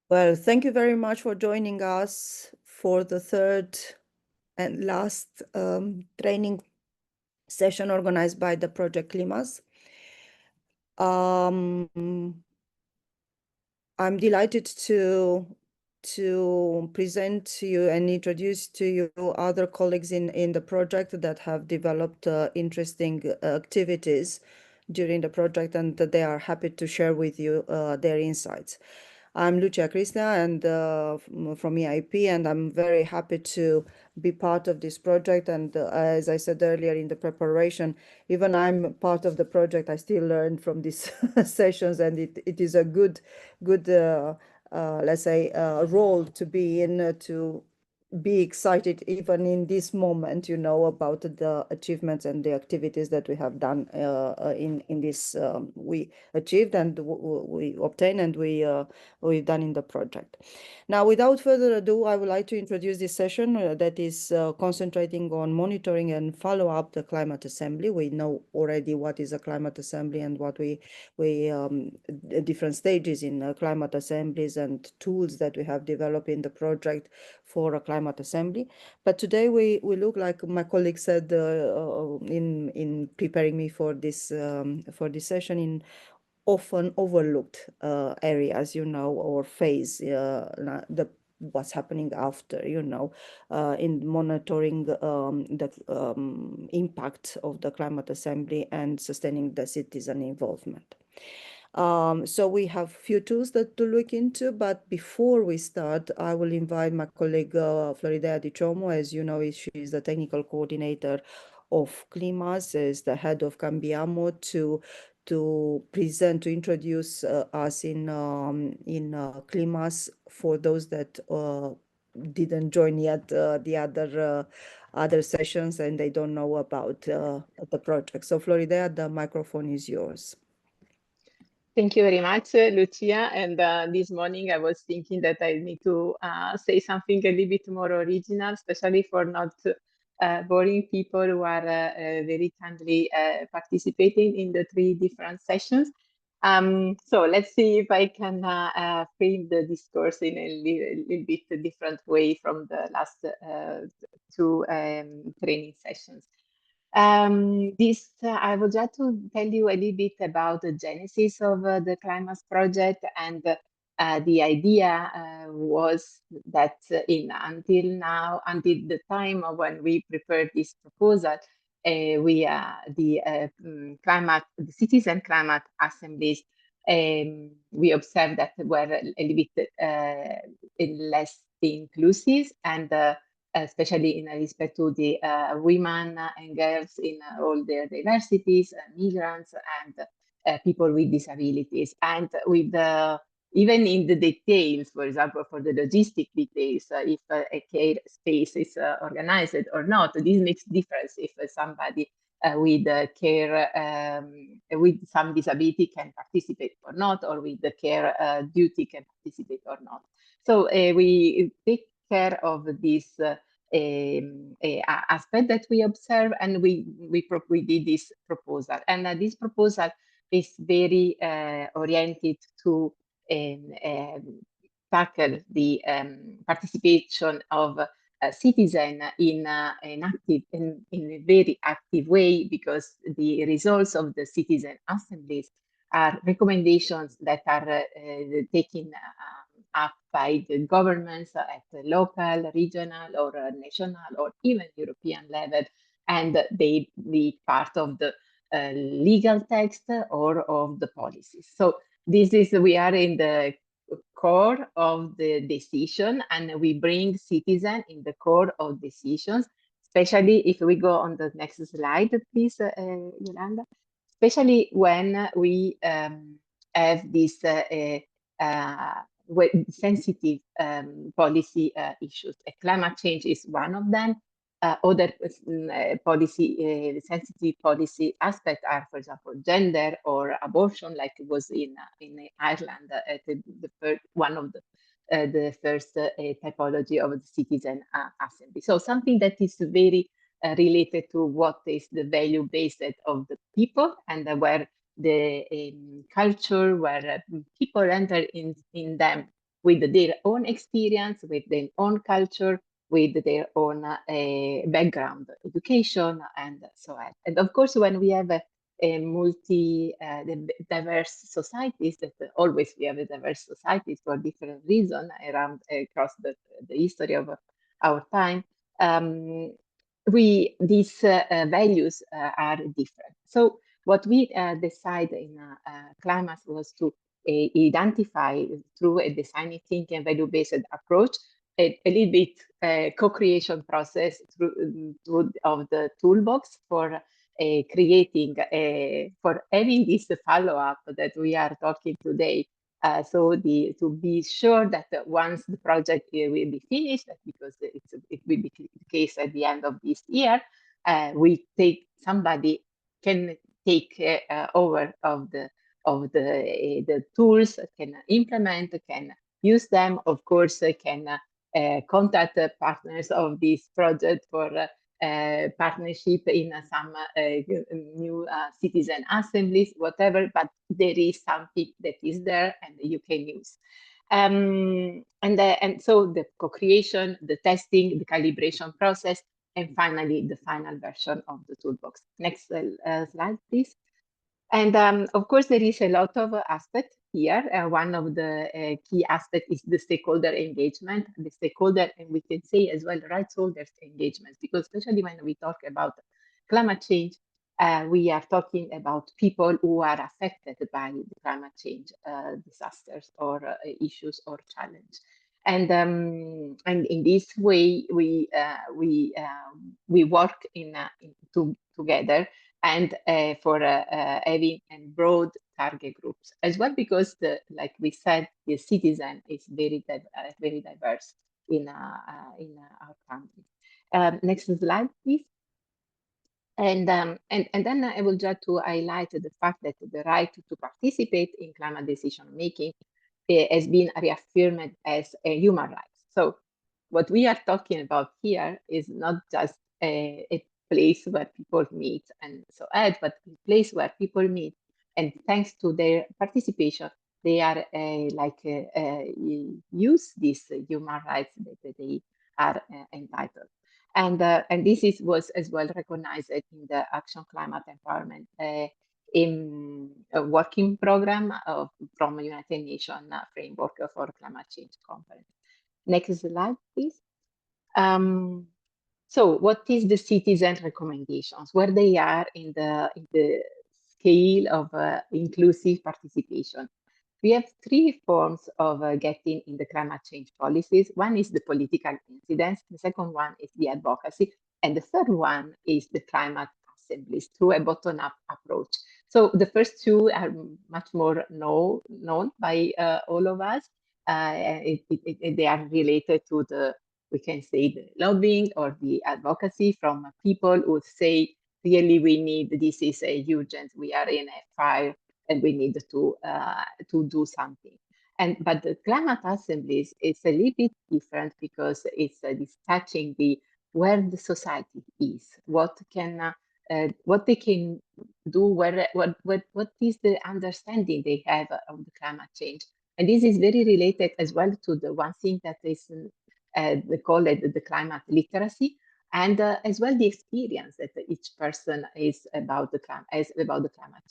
Well, thank you very much for joining us for the third and last training session organized by the project CLIMAS. I'm delighted to present to you and introduce to you other colleagues in the project that have developed interesting activities during the project, and they are happy to share with you their insights. I'm Lucia Cristina and from EIP, and I'm very happy to be part of this project. And as I said earlier in the preparation, even I'm part of the project, I still learn from these sessions, and it is a good, let's say, role to be in to be excited even in this moment, about the achievements and the activities that we have done in this we achieved and we obtained and we've done in the project. Now, without further ado, I would like to introduce this session that is concentrating on monitoring and follow up the climate assembly. We know already what is a climate assembly and what we different stages in climate assemblies and tools that we have developed in the project for a climate assembly. But today we look, like my colleague said in preparing me for this session, in often overlooked areas, or phase what's happening after, in monitoring the impact of the climate assembly and sustaining the citizen involvement. So we have few tools to look into, but before we start, I will invite my colleague Floridea Di Ciomo. As you know, she is the technical coordinator of CLIMAS, is the head of Cambiamo, to present, to introduce us in CLIMAS for those that didn't join yet the other sessions and they don't know about the project. So Floridea, the microphone is yours. Thank you very much, Lucia. And this morning I was thinking that I need to say something a little bit more original, especially for not boring people who are very kindly participating in the 3 different sessions. So let's see if I can frame the discourse in a little bit different way from the last 2 training sessions. I would like to tell you a little bit about the genesis of the CLIMAS project, and the idea was that until the time of when we prepared this proposal, the citizen climate assemblies, we observed that were a little bit less inclusive, and especially in respect to the women and girls in all their diversities, migrants, and people with disabilities. And with even in the details, for example, for the logistic details, if a care space is organized or not, this makes difference if somebody with care with some disability can participate or not, or with the care duty can participate or not. So we take care of this aspect that we observe, and we did this proposal. And this proposal is very oriented to tackle the participation of citizens in a very active way, because the results of the citizen assemblies are recommendations that are taken up by the governments at the local, regional, or national, or even European level, and they be part of the legal text or of the policies. So we are in the core of the decision, and we bring citizens in the core of decisions, especially if we go on the next slide, please, Yolanda, especially when we have this sensitive policy issues. Climate change is one of them. Other sensitive policy aspects are, for example, gender or abortion, like it was in Ireland at one of the first typology of the citizen assembly. So something that is very related to what is the value based of the people, and where the culture, where people enter in them with their own experience, with their own culture, with their own background, education, and so on. And of course, when we have a diverse societies, that always we have a diverse societies for different reasons around across the history of our time. These values are different. So what we decided in CLIMAS was to identify through a design thinking and value-based approach a little bit co-creation process through of the toolbox for creating for having this follow-up that we are talking today. So to be sure that once the project will be finished, because it will be the case at the end of this year, we take somebody can take over of the tools, can implement, can use them. Of course, can contact the partners of this project for partnership in some new citizen assemblies, whatever, but there is something that is there and you can use. And so the co-creation, the testing, the calibration process, and finally the final version of the toolbox. Next slide, please. And of course, there is a lot of aspects here. One of the key aspects is the stakeholder engagement, the stakeholder, and we can say as well, rights holders engagement, because especially when we talk about climate change, we are talking about people who are affected by the climate change disasters or issues or challenge. And in this way, we work together and for having broad target groups as well, because like we said, the citizen is very diverse in our country. Next slide, please. And then I will try to highlight the fact that the right to participate in climate decision making has been reaffirmed as a human right. So what we are talking about here is not just a place where people meet and so on, but a place where people meet, and thanks to their participation, they are use these human rights that they are entitled. And this was as well recognized in the Action Climate Empowerment in a working program from United Nations Framework for Climate Change Conference. Next slide, please. So what is the citizen recommendations, where they are in the scale of inclusive participation? We have three forms of getting in the climate change policies. One is the political incidence, the second one is the advocacy, and the third one is the climate assemblies through a bottom-up approach. So the first two are much more known by all of us. They are related to we can say the lobbying or the advocacy from people who say, really, we need, this is a urgent, we are in a fire, and we need to do something. But the climate assemblies is a little bit different, because it's touching where the society is, what they can do, what is the understanding they have of the climate change. And this is very related as well to the one thing that is they call it the climate literacy, and as well the experience that each person is about the climate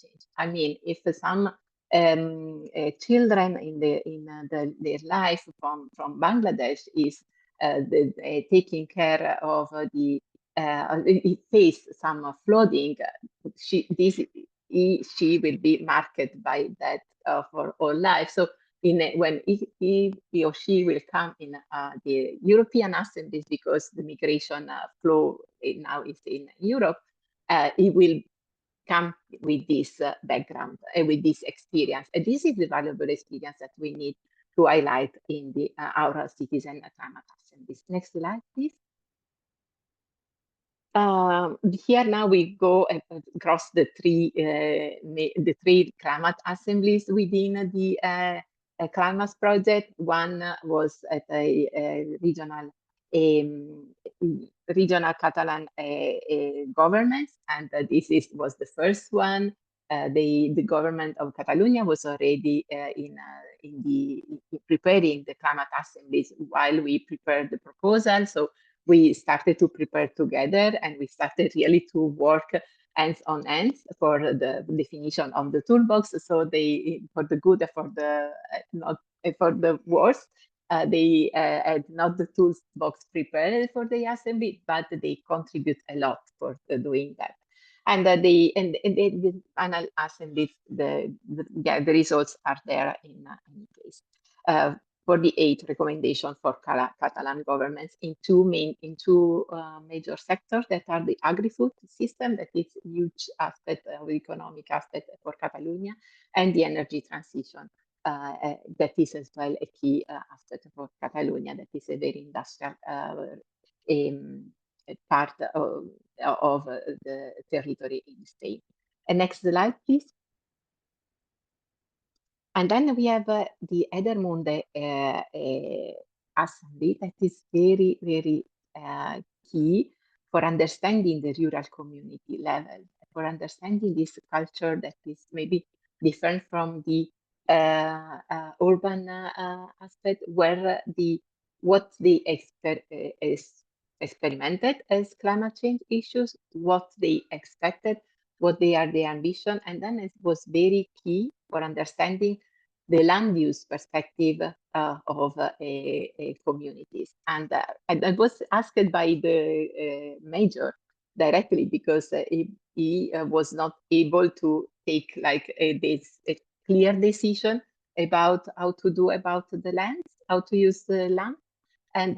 change. I mean, if some children in their life from Bangladesh is taking care of it face some flooding, she will be marked by that for all life. So when he or she will come in the European assemblies, because the migration flow now is in Europe, he will come with this background and with this experience. And this is the valuable experience that we need to highlight in our citizen climate assemblies. Next slide, please. Here now we go across the three climate assemblies within the CLIMAS project. One was at a regional Catalan governments, and this was the first one. the government of Catalonia was already preparing the climate assemblies while we prepared the proposal. So we started to prepare together, and we started really to work hands on hands for the definition of the toolbox. So they, for the good and for the not for the worse, they had not the toolbox prepared for the assembly, but they contribute a lot for doing that. And the final assemblies, the results are there in any case. For the 8 recommendations for Catalan governments in two major sectors that are the agri-food system, that is a huge aspect of economic aspect for Catalonia, and the energy transition. That is as well a key aspect for Catalonia, that is a very industrial part of the territory in Spain. And next slide, please. And then we have the Edermünde assembly that is very, very key for understanding the rural community level, for understanding this culture that is maybe different from the urban aspect, where what they experimented as climate change issues, what they expected, what they are their ambition, and then it was very key for understanding the land use perspective of communities. And I was asked by the major directly, because he was not able to take like this clear decision about how to do about the lands, how to use the land. And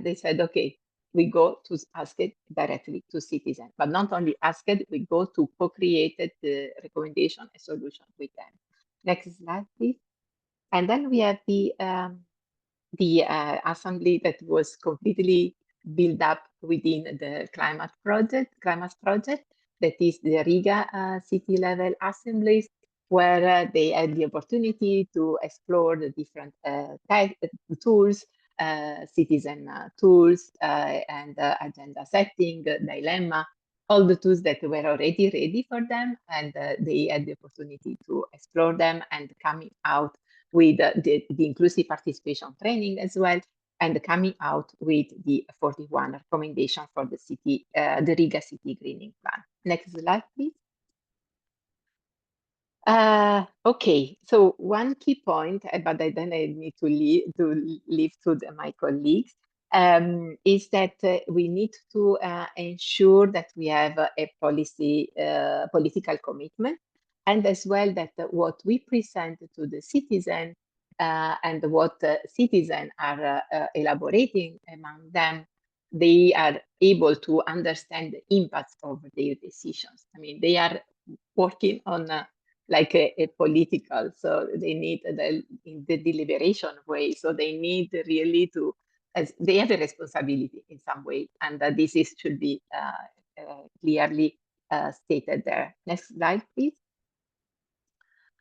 they said, okay, we go to ask it directly to citizens, but not only ask it, we go to co-create the recommendation and solution with them. Next slide, please. And then we have the assembly that was completely built up within the climate project, that is the Riga city level assemblies, where they had the opportunity to explore the different tools, citizen tools, and agenda setting, dilemma, all the tools that were already ready for them, and they had the opportunity to explore them and coming out with the inclusive participation training as well, and coming out with the 41 recommendation for the city, the Riga City Greening Plan. Next slide, please. Okay, so one key point, but then I need to leave to my colleagues, is that we need to ensure that we have a political commitment, and as well that what we present to the citizen and what citizens are elaborating among them, they are able to understand the impacts of their decisions. I mean, they are working on like a political, so they need in the deliberation way, so they need really to, as they have a responsibility in some way, and this should be clearly stated there. Next slide, please.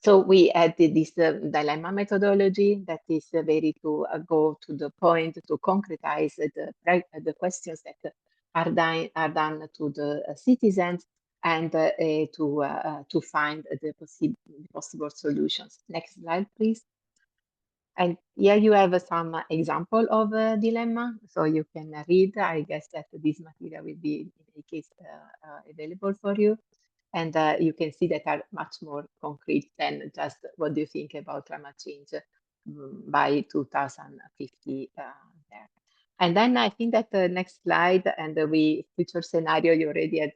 So we added this dilemma methodology that is very to go to the point, to concretize the questions that are done to the citizens, and to find the possible solutions. Next slide, please. And here you have some example of a dilemma, so you can read. I guess that this material will be in any case available for you. And you can see that are much more concrete than just what do you think about climate change by 2050 there. And then I think that the next slide and the future scenario, you already had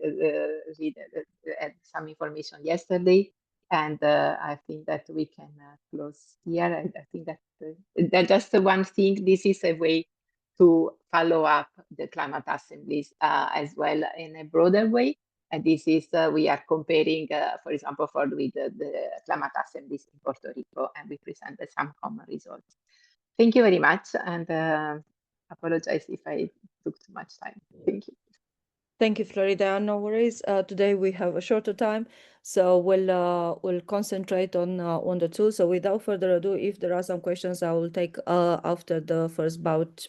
some information yesterday. And I think that we can close here. And I think that just one thing, this is a way to follow up the climate assemblies as well in a broader way. And this is, we are comparing, for example, with the climate assemblies in Puerto Rico, and we presented some common results. Thank you very much, and apologize if I took too much time. Thank you. Thank you, Florida. No worries. Today we have a shorter time, so we'll concentrate on the tool. So without further ado, if there are some questions, I will take after the first batch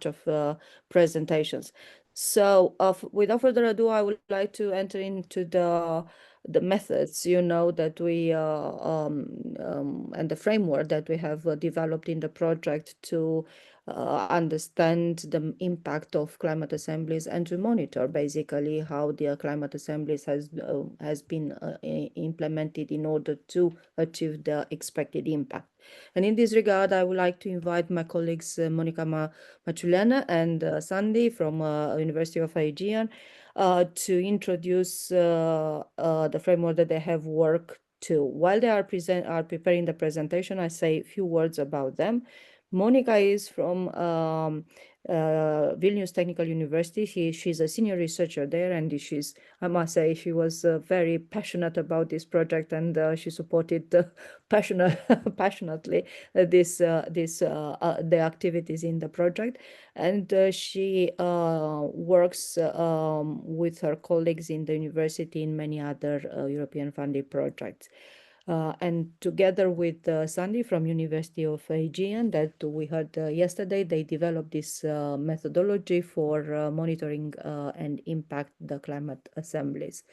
of presentations. So, without further ado, I would like to enter into the methods, that we and the framework that we have developed in the project to understand the impact of climate assemblies and to monitor basically how the climate assemblies has been implemented in order to achieve the expected impact. And in this regard, I would like to invite my colleagues Monica Maciuliana and Sandy from University of Aegean to introduce the framework that they have worked to. While they are preparing the presentation, I say a few words about them. Monica is from Vilnius Technical University. She's a senior researcher there, and I must say, she was very passionate about this project, and she supported passionately the activities in the project. And she works with her colleagues in the university in many other European funded projects. And together with Sandy from University of Aegean that we heard yesterday, they developed this methodology for monitoring and impact the climate assemblies.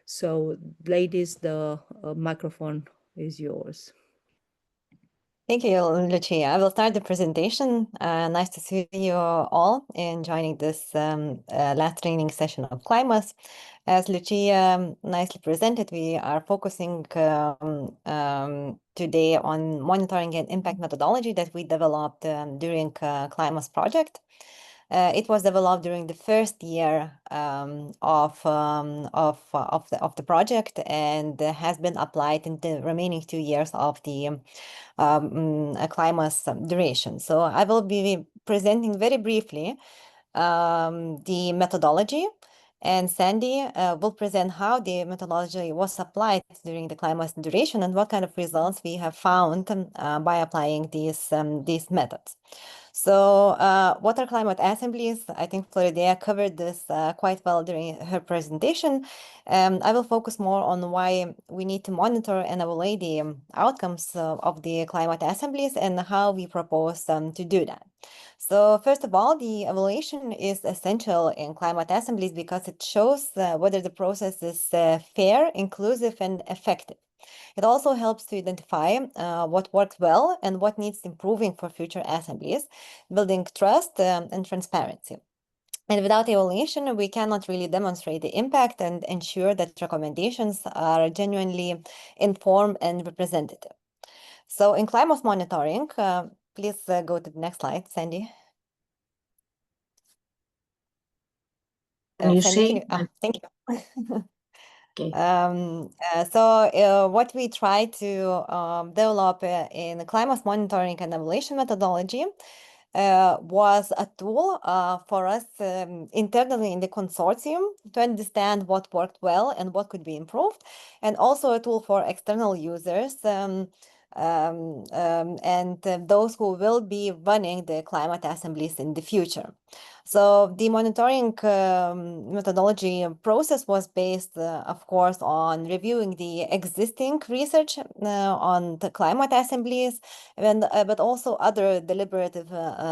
So, ladies, the microphone is yours. Thank you, Lucia. I will start the presentation. Nice to see you all in joining this last training session of CLIMAS. As Lucia nicely presented, we are focusing today on monitoring and impact methodology that we developed during CLIMAS project. It was developed during the first year of the project and has been applied in the remaining 2 years of the CLIMAS duration. So I will be presenting very briefly the methodology, and Sandy will present how the methodology was applied during the CLIMAS duration and what kind of results we have found by applying these methods. So what are climate assemblies? I think Floridia covered this quite well during her presentation. I will focus more on why we need to monitor and evaluate the outcomes of the climate assemblies and how we propose to do that. So first of all, the evaluation is essential in climate assemblies because it shows whether the process is fair, inclusive, and effective. It also helps to identify what works well and what needs improving for future assemblies, building trust and transparency. And without evaluation, we cannot really demonstrate the impact and ensure that recommendations are genuinely informed and representative. So in climate monitoring, please go to the next slide, Sandy. Can you Sandy, see? thank you. Okay. So what we try to develop in the climate monitoring and evaluation methodology was a tool for us internally in the consortium to understand what worked well and what could be improved, and also a tool for external users and those who will be running the climate assemblies in the future. So the monitoring methodology process was based, of course, on reviewing the existing research on the climate assemblies, but also other deliberative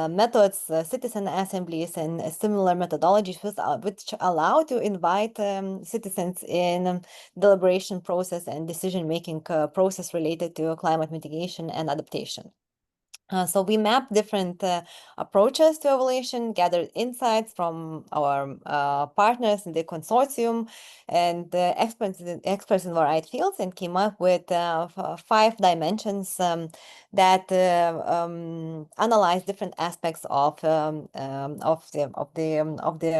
methods, citizen assemblies, and similar methodologies which allow to invite citizens in deliberation process and decision-making process related to climate mitigation and adaptation. So we mapped different approaches to evaluation, gathered insights from our partners in the consortium and experts in varied fields, and came up with 5 dimensions that analyze different aspects of the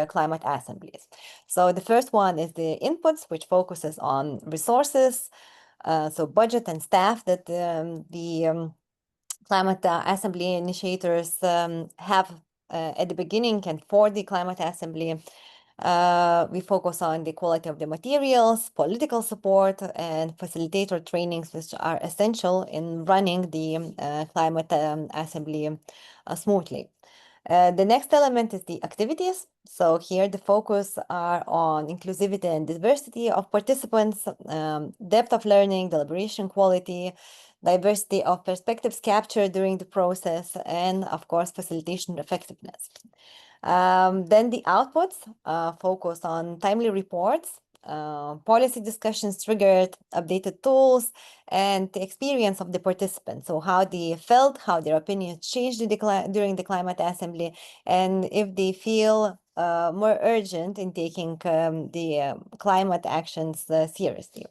climate assemblies. So the first one is the inputs, which focuses on resources, so budget and staff that the climate assembly initiators have at the beginning and for the climate assembly. We focus on the quality of the materials, political support, and facilitator trainings, which are essential in running the climate assembly smoothly. The next element is the activities. So here the focus are on inclusivity and diversity of participants, depth of learning, deliberation quality, diversity of perspectives captured during the process, and of course, facilitation effectiveness. Then the outputs focus on timely reports, policy discussions triggered, updated tools, and the experience of the participants. So how they felt, how their opinions changed during the climate assembly, and if they feel more urgent in taking the climate actions seriously.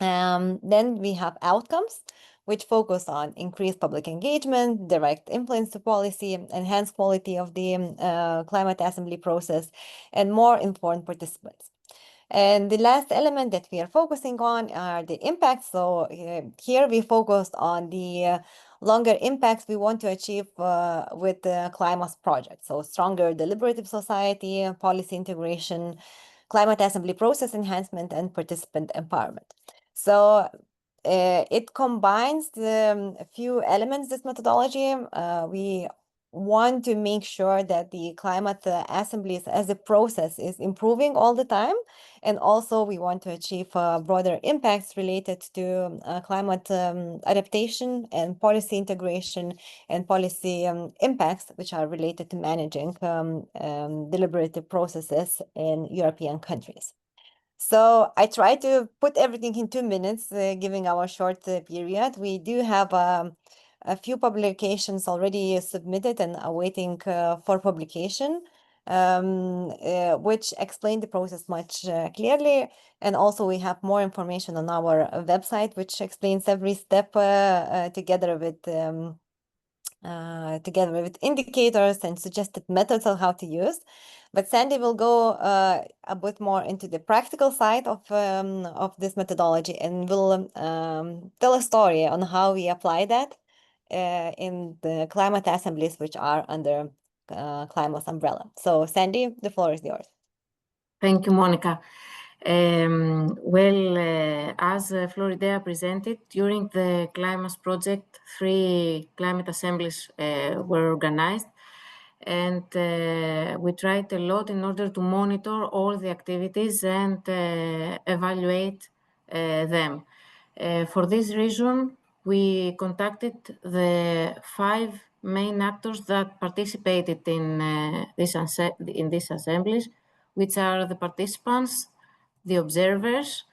Then we have outcomes, which focus on increased public engagement, direct influence to policy, enhanced quality of the climate assembly process, and more informed participants. And the last element that we are focusing on are the impacts. So here we focused on the longer impacts we want to achieve with the CLIMAS project. So stronger deliberative society, policy integration, climate assembly process enhancement, and participant empowerment. So it combines a few elements, this methodology. We want to make sure that the climate assemblies as a process is improving all the time. And also we want to achieve broader impacts related to climate adaptation and policy integration and policy impacts, which are related to managing deliberative processes in European countries. So I try to put everything in 2 minutes, giving our short period. We do have a few publications already submitted and awaiting for publication, which explain the process much clearly. And also we have more information on our website, which explains every step together with indicators and suggested methods of how to use. But Sandy will go a bit more into the practical side of this methodology and will tell a story on how we apply that in the climate assemblies which are under CLIMAS umbrella. So Sandy, the floor is yours. Thank you, Monica. As Floridea presented, during the CLIMAS project, 3 climate assemblies were organized, and we tried a lot in order to monitor all the activities and evaluate them. For this reason, we contacted the 5 main actors that participated in these assemblies, which are the participants, the observers,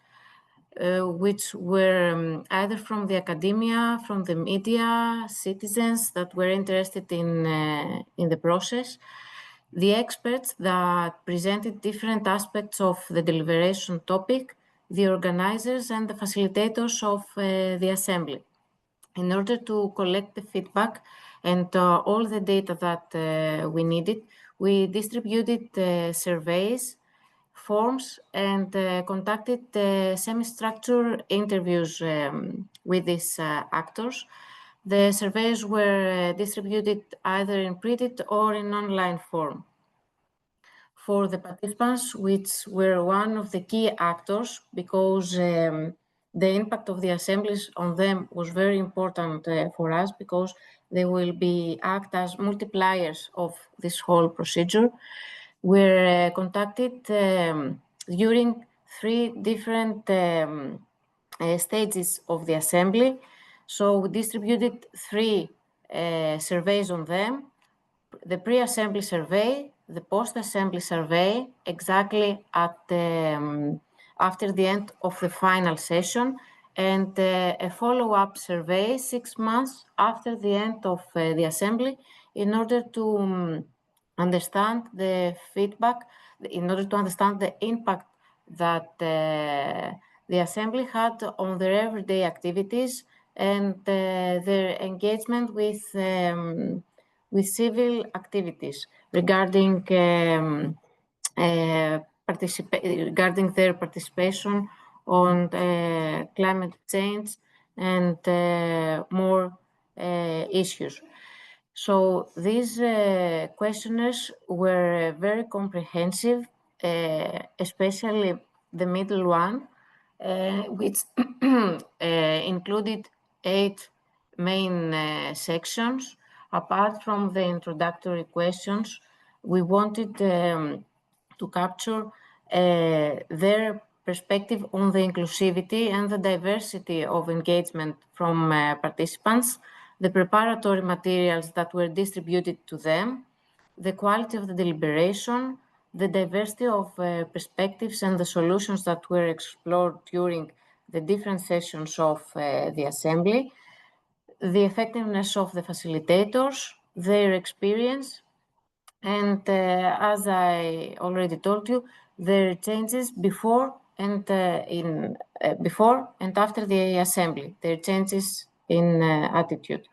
which were either from the academia, from the media, citizens that were interested in the process, the experts that presented different aspects of the deliberation topic, the organizers and the facilitators of the assembly. In order to collect the feedback and all the data that we needed, we distributed surveys, forms, and conducted semi-structured interviews with these actors. The surveys were distributed either in printed or in online form. For the participants, which were one of the key actors, because the impact of the assemblies on them was very important for us, because they will act as multipliers of this whole procedure, were contacted during 3 different stages of the assembly. So we distributed 3 surveys on them: the pre-assembly survey, the post-assembly survey, exactly at after the end of the final session, and a follow-up survey 6 months after the end of the assembly, in order to understand the feedback, in order to understand the impact that the assembly had on their everyday activities and their engagement with civil activities regarding regarding their participation on climate change and more issues. So these questionnaires were very comprehensive, especially the middle one, which included 8 main sections. Apart from the introductory questions, we wanted to capture their perspective on the inclusivity and the diversity of engagement from participants, the preparatory materials that were distributed to them, the quality of the deliberation, the diversity of perspectives and the solutions that were explored during the different sessions of the assembly, the effectiveness of the facilitators, their experience, and as I already told you, there changes before and before and after the assembly. There changes in attitude.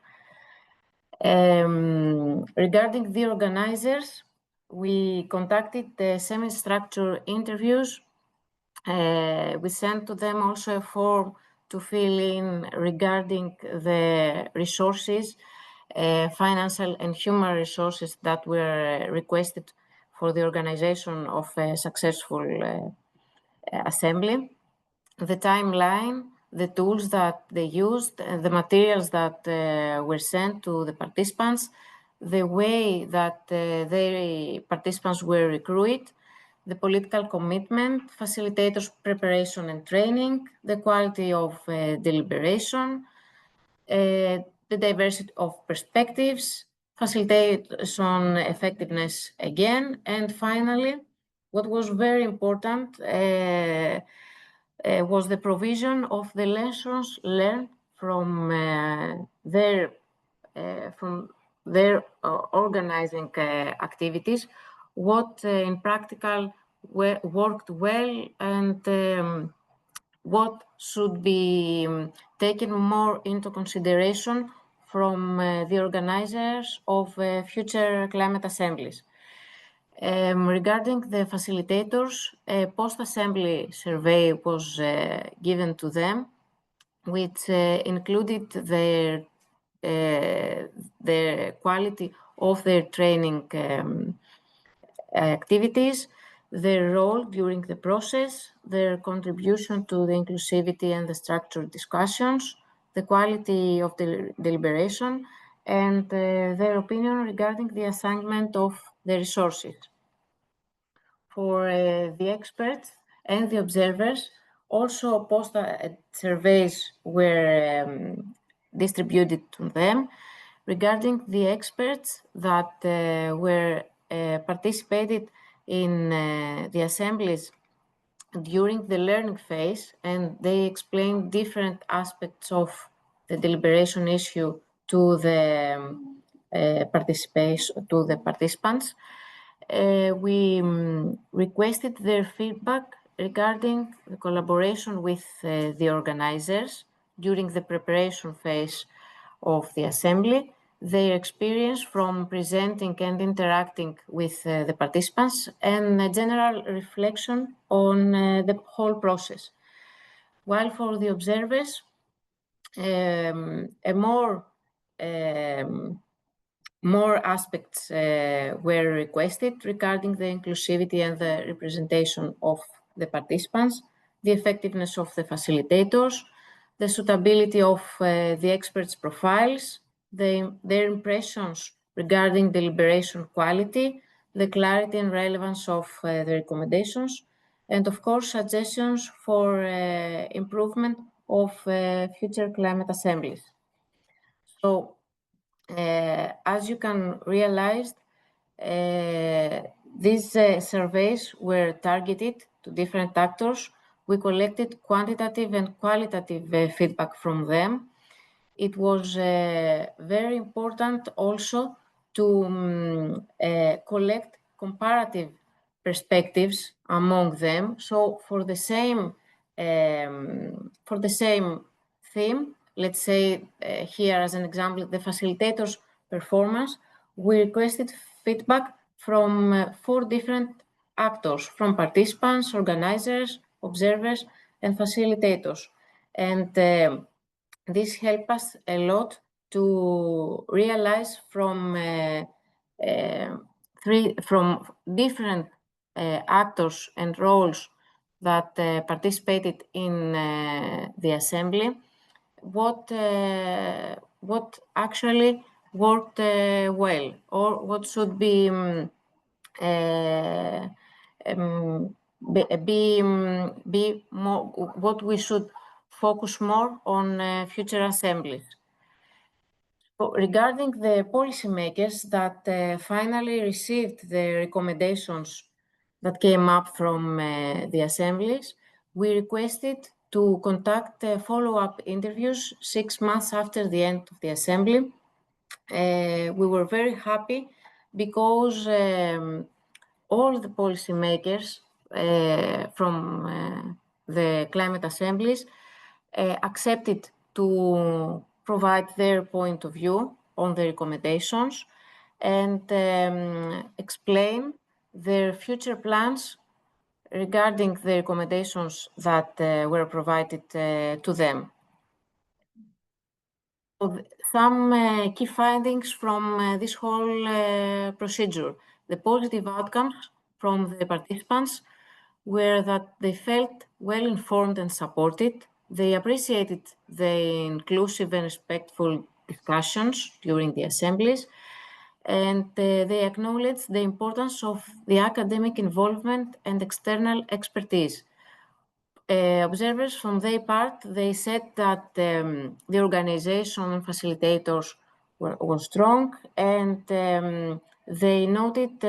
Regarding the organizers, we conducted the semi-structured interviews. We sent to them also a form to fill in regarding the resources, financial and human resources that were requested for the organization of a successful assembly, the timeline, the tools that they used, the materials that were sent to the participants, the way that the participants were recruited, the political commitment, facilitators' preparation and training, the quality of deliberation, the diversity of perspectives, facilitation effectiveness again, and finally, what was very important was the provision of the lessons learned from their organizing activities, what in practical worked well, and what should be taken more into consideration from the organizers of future climate assemblies. Regarding the facilitators, a post-assembly survey was given to them, which included the quality of their training activities, their role during the process, their contribution to the inclusivity and the structured discussions, the quality of the deliberation, and their opinion regarding the assignment of the resources. For the experts and the observers, also post surveys were distributed to them. Regarding the experts that were participated in the assemblies during the learning phase, and they explained different aspects of the deliberation issue to the participants. We requested their feedback regarding the collaboration with the organizers during the preparation phase of the assembly, their experience from presenting and interacting with the participants, and a general reflection on the whole process. While for the observers, more aspects were requested regarding the inclusivity and the representation of the participants, the effectiveness of the facilitators, the suitability of the experts' profiles, their impressions regarding deliberation quality, the clarity and relevance of the recommendations, and of course, suggestions for improvement of future climate assemblies. So, as you can realize, these surveys were targeted to different actors. We collected quantitative and qualitative feedback from them. It was very important also to collect comparative perspectives among them. So for the same theme, let's say here as an example, the facilitators' performance, we requested feedback from 4 different actors, from participants, organizers, observers, and facilitators. And this helped us a lot to realize from different actors and roles that participated in the assembly, what actually worked well, or what should be more, what we should focus more on future assemblies. Regarding the policymakers that finally received the recommendations that came up from the assemblies, we requested to conduct follow-up interviews 6 months after the end of the assembly. We were very happy because all the policymakers from the climate assemblies accepted to provide their point of view on the recommendations and explain their future plans regarding the recommendations that were provided to them. Some key findings from this whole procedure. The positive outcomes from the participants were that they felt well informed and supported. They appreciated the inclusive and respectful discussions during the assemblies, and they acknowledged the importance of the academic involvement and external expertise. Observers from their part, they said that the organization and facilitators were strong, and they noted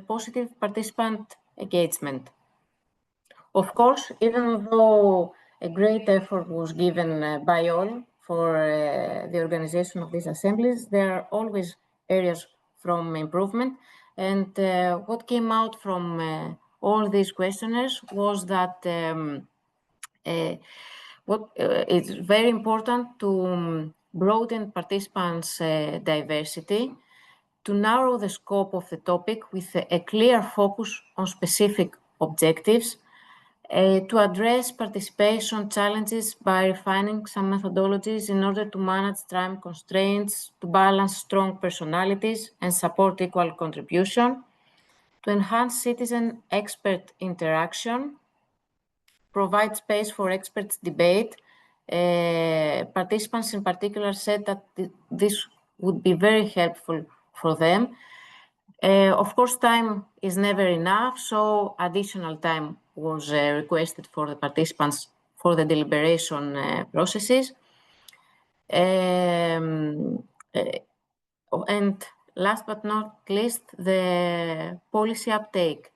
positive participant engagement. Of course, even though a great effort was given by all for the organization of these assemblies, there are always areas from improvement. And what came out from all these questionnaires was that it's very important to broaden participants' diversity, to narrow the scope of the topic with a clear focus on specific objectives, to address participation challenges by refining some methodologies in order to manage time constraints, to balance strong personalities and support equal contribution, to enhance citizen-expert interaction, provide space for experts debate. Participants in particular said that this would be very helpful for them. Of course, time is never enough, so additional time was requested for the participants for the deliberation processes. And last but not least, the policy uptake.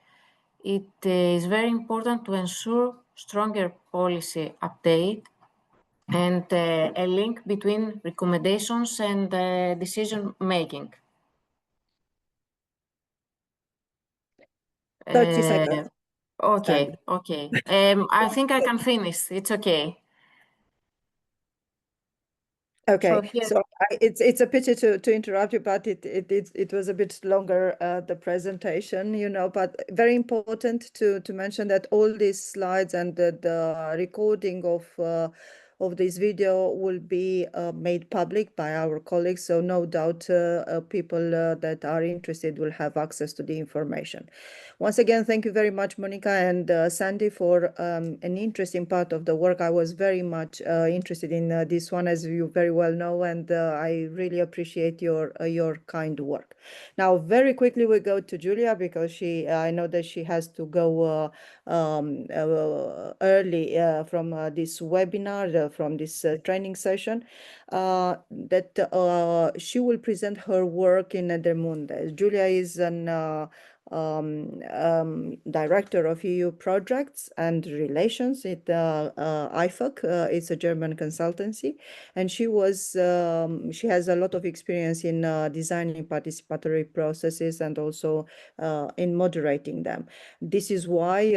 It is very important to ensure stronger policy update and a link between recommendations and decision making. 30 seconds. Okay. I think I can finish. It's okay. Okay, so it's a pity to interrupt you, but it was a bit longer the presentation, you know, but very important to mention that all these slides and the recording of this video will be made public by our colleagues, so no doubt people that are interested will have access to the information. Once again, thank you very much, Monica and Sandy, for an interesting part of the work. I was very much interested in this one, as you very well know, and I really appreciate your kind work. Now, very quickly, we go to Julia, because I know that she has to go early from this webinar, from this training session, that she will present her work in Edermünde. Julia is an director of EU projects and relations at IFAC. It's a German consultancy, and she has a lot of experience in designing participatory processes and also in moderating them. This is why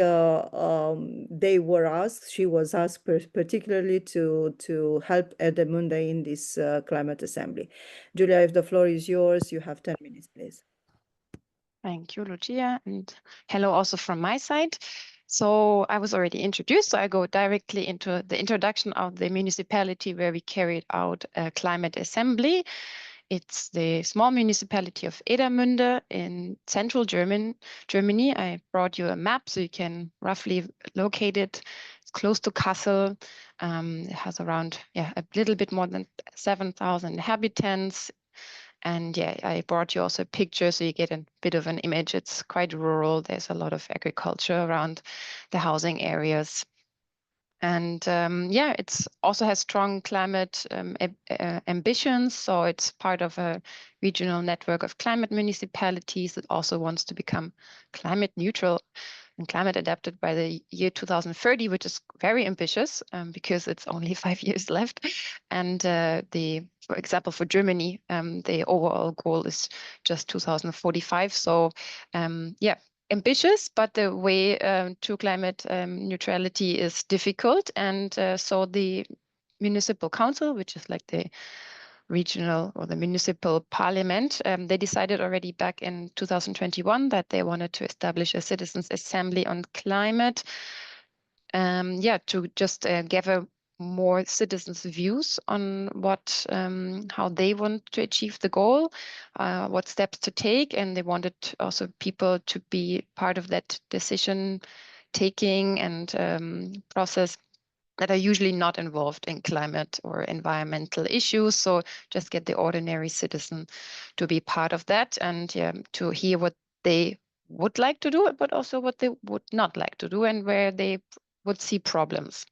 she was asked particularly to help Edermünde in this climate assembly. Julia, if the floor is yours, you have 10 minutes, please. Thank you, Lucia, and hello also from my side. So I was already introduced, so I go directly into the introduction of the municipality where we carried out a climate assembly. It's the small municipality of Edermünde in central Germany. I brought you a map so you can roughly locate it. It's close to Kassel. It has around a little bit more than 7,000 inhabitants. And I brought you also a picture so you get a bit of an image. It's quite rural. There's a lot of agriculture around the housing areas. And yeah, it's also has strong climate ambitions. So it's part of a regional network of climate municipalities that also wants to become climate neutral and climate adapted by the year 2030, which is very ambitious because it's only 5 years left. And for example, for Germany, the overall goal is just 2045. So yeah, ambitious, but the way to climate neutrality is difficult. And so the municipal council, which is like the regional or the municipal parliament, they decided already back in 2021 that they wanted to establish a citizens' assembly on climate. Yeah, to just gather more citizens' views on what, how they want to achieve the goal, what steps to take, and they wanted also people to be part of that decision taking and process that are usually not involved in climate or environmental issues. So just get the ordinary citizen to be part of that and to hear what they would like to do, but also what they would not like to do and where they would see problems.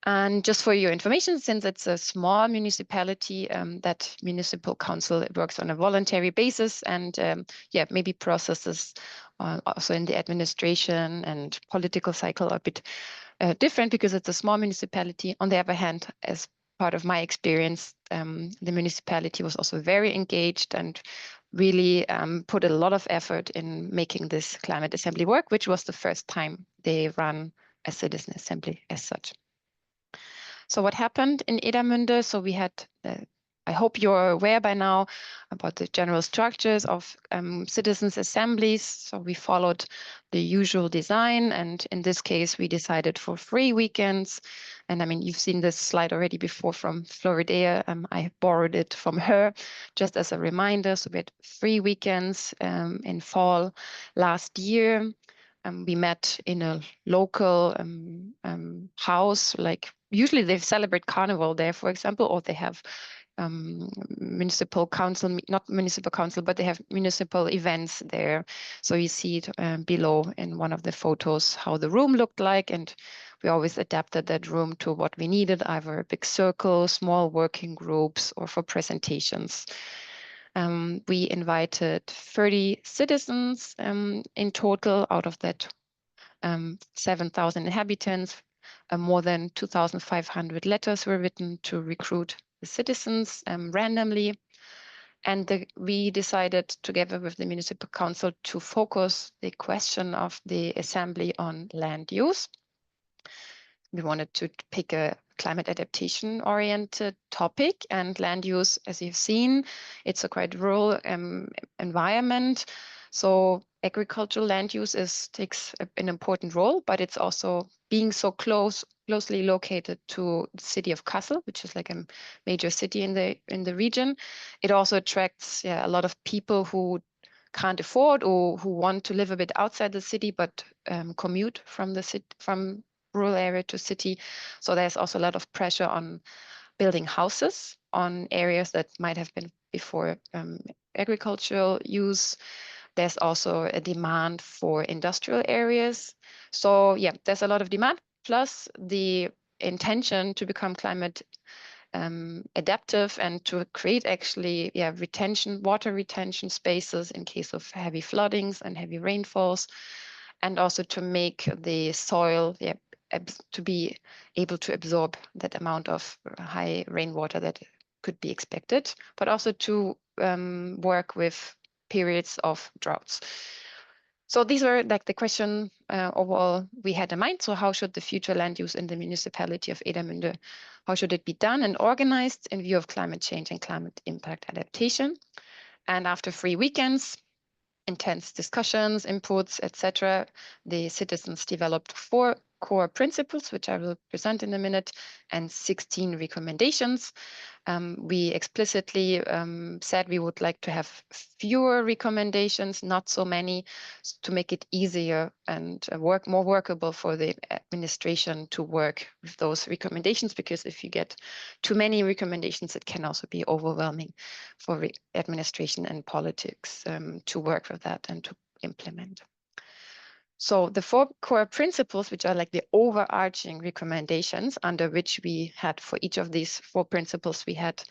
And just for your information, since it's a small municipality, that municipal council works on a voluntary basis and yeah, maybe processes also in the administration and political cycle are a bit different because it's a small municipality. On the other hand, as part of my experience, the municipality was also very engaged and really put a lot of effort in making this climate assembly work, which was the first time they ran a citizen assembly as such. So what happened in Edermünde? So we had, I hope you're aware by now about the general structures of citizens' assemblies. So we followed the usual design. And in this case, we decided for 3 weekends. And I mean, you've seen this slide already before from Floridea. I borrowed it from her just as a reminder. So we had 3 weekends in fall last year. We met in a local house, like usually they celebrate carnival there, for example, or they have municipal council, not municipal council, but they have municipal events there. So you see it below in one of the photos how the room looked like, and we always adapted that room to what we needed, either a big circle, small working groups, or for presentations. We invited 30 citizens in total. Out of that 7,000 inhabitants. More than 2,500 letters were written to recruit the citizens randomly. And we decided together with the municipal council to focus the question of the assembly on land use. We wanted to pick a climate adaptation oriented topic, and land use, as you've seen, it's a quite rural environment. So agricultural land use takes an important role, but it's also being so closely located to the city of Kassel, which is like a major city in the region. It also attracts a lot of people who can't afford or who want to live a bit outside the city, but commute from the city, from rural area to city. So there's also a lot of pressure on building houses on areas that might have been before agricultural use. There's also a demand for industrial areas. So yeah, there's a lot of demand, plus the intention to become climate adaptive and to create actually water retention spaces in case of heavy floodings and heavy rainfalls, and also to make the soil to be able to absorb that amount of high rainwater that could be expected, but also to work with periods of droughts. So these were like the question overall we had in mind. So how should the future land use in the municipality of Edermünde, how should it be done and organized in view of climate change and climate impact adaptation? And after 3 weekends, intense discussions, inputs, etc., the citizens developed 4 core principles, which I will present in a minute, and 16 recommendations. We explicitly said we would like to have fewer recommendations, not so many, to make it easier and more workable for the administration to work with those recommendations, because if you get too many recommendations, it can also be overwhelming for administration and politics to work with that and to implement. So the 4 core principles, which are like the overarching recommendations under which we had for each of these 4 principles, we had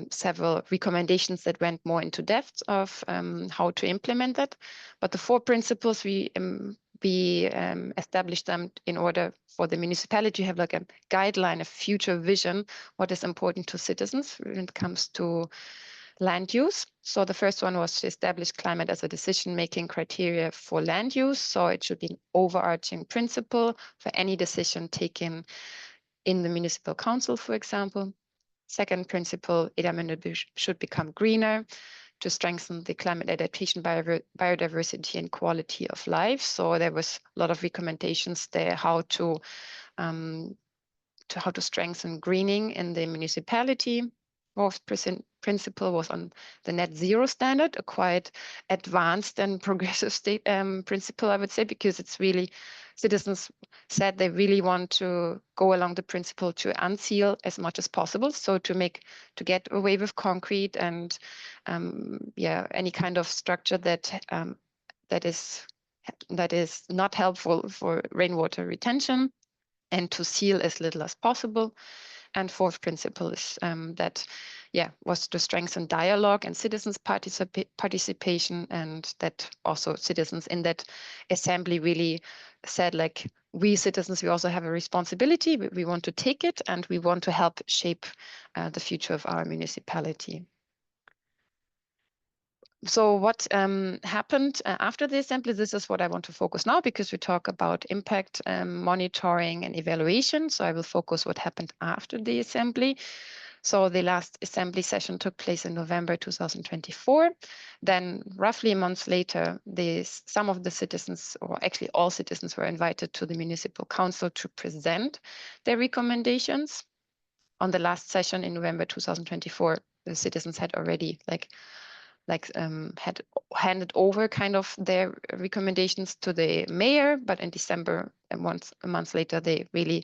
several recommendations that went more into depth of how to implement that. But the 4 principles, we established them in order for the municipality to have like a guideline, a future vision, what is important to citizens when it comes to land use. So the first one was to establish climate as a decision-making criteria for land use. So it should be an overarching principle for any decision taken in the municipal council, for example. Second principle, Edermünde should become greener to strengthen the climate adaptation, biodiversity and quality of life. So there was a lot of recommendations there how to strengthen greening in the municipality. Fourth principle was on the net zero standard, a quite advanced and progressive principle, I would say, because it's really, citizens said they really want to go along the principle to unseal as much as possible. So to get away with concrete and any kind of structure that is not helpful for rainwater retention, and to seal as little as possible. And fourth principle is was to strengthen dialogue and citizens participation, and that also citizens in that assembly really said, like, we citizens, we also have a responsibility. We want to take it and we want to help shape the future of our municipality. So what happened after the assembly? This is what I want to focus now, because we talk about impact monitoring and evaluation. So I will focus what happened after the assembly. So the last assembly session took place in November 2024. Then roughly a month later, some of the citizens, or actually all citizens, were invited to the municipal council to present their recommendations. On the last session in November 2024, the citizens had already had handed over kind of their recommendations to the mayor, but in December, a month later, they really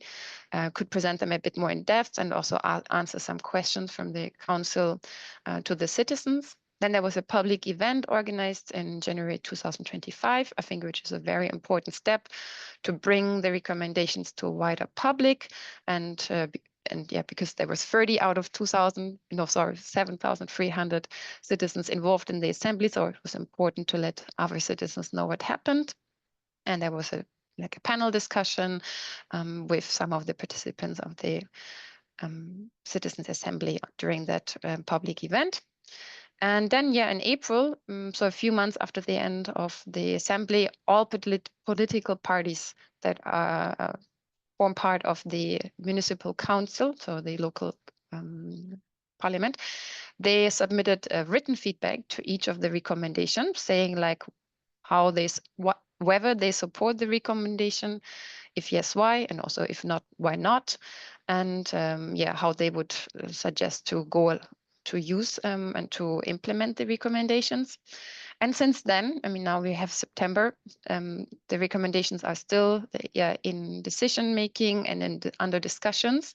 could present them a bit more in depth and also answer some questions from the council to the citizens. Then there was a public event organized in January 2025, I think, which is a very important step to bring the recommendations to a wider public, because there was 30 out of 7,300 citizens involved in the assembly, so it was important to let other citizens know what happened. And there was a panel discussion with some of the participants of the citizens assembly during that public event. And then, in April, so a few months after the end of the assembly, all political parties that are form part of the municipal council, so the local parliament, they submitted a written feedback to each of the recommendations, saying like how whether they support the recommendation, if yes, why, and also if not, why not, and how they would suggest to go to use and to implement the recommendations. And since then, I mean, now we have September, the recommendations are still in decision making and under discussions.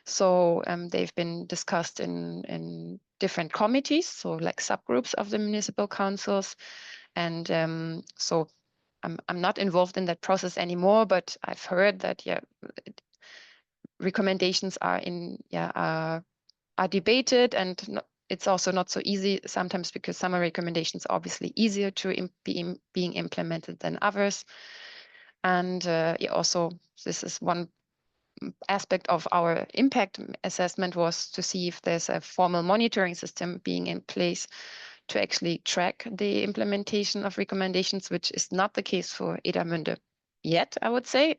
So they've been discussed in different committees, so like subgroups of the municipal councils. And so I'm not involved in that process anymore, but I've heard that recommendations are debated, and it's also not so easy sometimes, because some recommendations are obviously easier to being implemented than others. And also this is one aspect of our impact assessment, was to see if there's a formal monitoring system being in place to actually track the implementation of recommendations, which is not the case for Edermünde yet, I would say.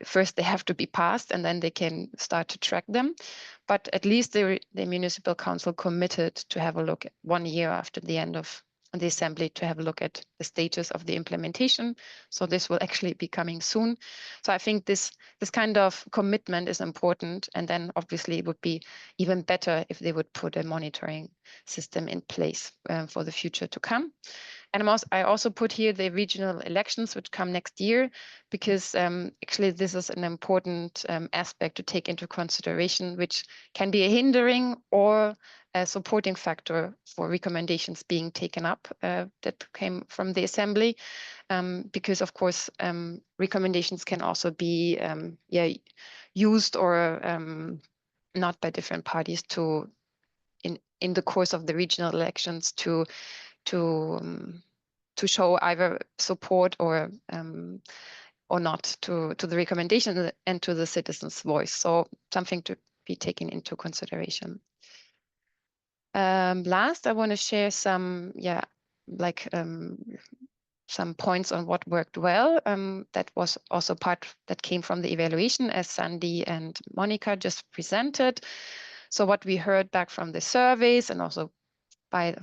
First, they have to be passed, and then they can start to track them. But at least the municipal council committed to have a look at 1 year after the end of the assembly, to have a look at the status of the implementation. So this will actually be coming soon. So I think this kind of commitment is important. And then obviously it would be even better if they would put a monitoring system in place for the future to come. And I also put here the regional elections, which come next year, because actually this is an important aspect to take into consideration, which can be a hindering or a supporting factor for recommendations being taken up that came from the Assembly. Because of course, recommendations can also be used or not by different parties to in the course of the regional elections to show either support or not to the recommendation and to the citizens' voice. So something to be taken into consideration. Last, I want to share some some points on what worked well. That was also part that came from the evaluation, as Sandy and Monica just presented. So what we heard back from the surveys and also